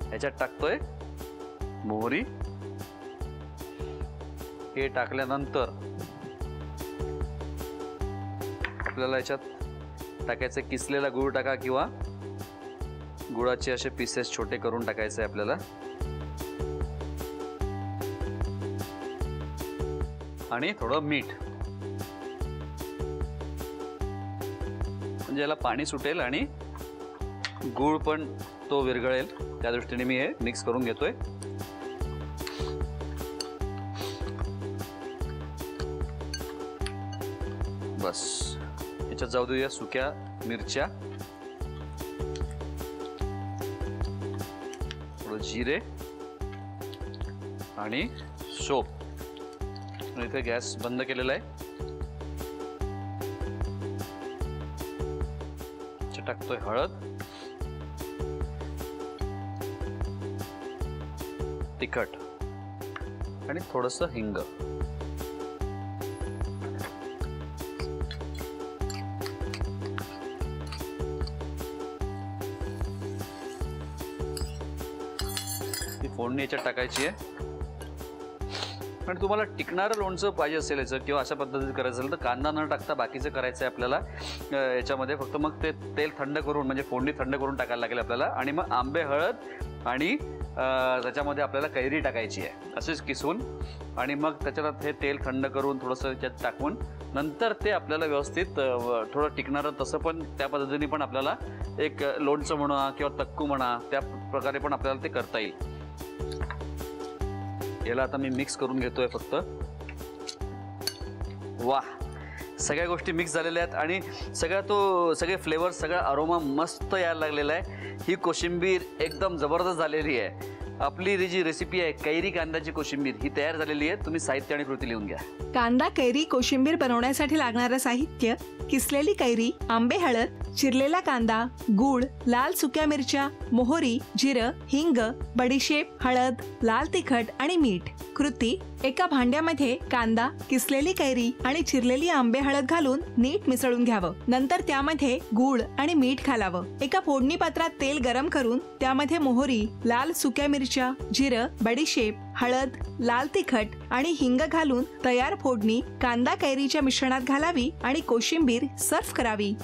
ह्याच्यात टाकतोय मोहरी. हे टाकल्यानंतर आपल्याला याच्यात टाकायचं किसलेला गूळ टाका किंवा गुळाचे असे पीसेस छोटे करून टाकायचे आपल्याला. आणि थोडं मीठ, म्हणजे याला पाणी सुटेल आणि गूळ पण तो विरघळेल, त्या दृष्टीने मी हे मिक्स करून घेतोय. बस याच्यात जाऊ देऊया सुक्या मिरच्या, थोडं जिरे आणि सोप. इथे गॅस बंद केलेला आहे. टाकतोय हळद, तिखट आणि थोडंसं हिंग. ती फोडणी याच्यात टाकायची आहे. आणि तुम्हाला टिकणारं लोणचं पाहिजे असेल याचं किंवा अशा पद्धतीने करायचं असेल तर कांदा न टाकता बाकीचं करायचं आहे आपल्याला याच्यामध्ये. फक्त मग ते तेल थंड करून, म्हणजे फोडणी थंड करून टाकायला लागेल आपल्याला. आणि मग आंबे, हळद आणि त्याच्यामध्ये आपल्याला कैरी टाकायची आहे असेच किसून. आणि मग त्याच्यात हे तेल थंड करून थोडंसं त्याच्यात टाकून नंतर ते आपल्याला व्यवस्थित थोडं टिकणारं तसं पण त्या पद्धतीने पण आपल्याला एक लोणचं म्हणा किंवा तक्कू म्हणा त्या प्रकारे पण आपल्याला ते करता येईल. याला आता मी मिक्स करून घेतोय फक्त. वाह, सगळ्या गोष्टी मिक्स झालेल्या आहेत आणि सगळे फ्लेवर, सगळा अरोमा मस्त यायला लागलेला आहे. ही कोशिंबीर एकदम जबरदस्त झालेली आहे. आपली जी रेसिपी आहे कैरी कांद्याची कोशिंबीर ही तयार झालेली आहे. तुम्ही साहित्य आणि कृती लिहून घ्या. कांदा कैरी कोशिंबीर बनवण्यासाठी लागणारं साहित्य: किसलेली कैरी, आंबे, हळद, चिरलेला कांदा, गूळ, लाल सुक्या मिरच्या, मोहरी, जिरं, हिंग, बडीशेप, हळद, लाल तिखट आणि मीठ. कृती: एका भांड्यामध्ये कांदा, किसलेली कैरी आणि चिरलेली आंबे, हळद घालून नीट मिसळून घ्यावं. नंतर त्यामध्ये गूळ आणि मीठ घालावं. एका फोडणी पात्रात तेल गरम करून त्यामध्ये मोहरी, लाल सुक्या मिरच्या, जिरं, बडीशेप, हळद, लाल तिखट आणि हिंग घालून तयार फोडणी कांदा कैरीच्या मिश्रणात घालावी आणि कोशिंबीर सर्व्ह करावी.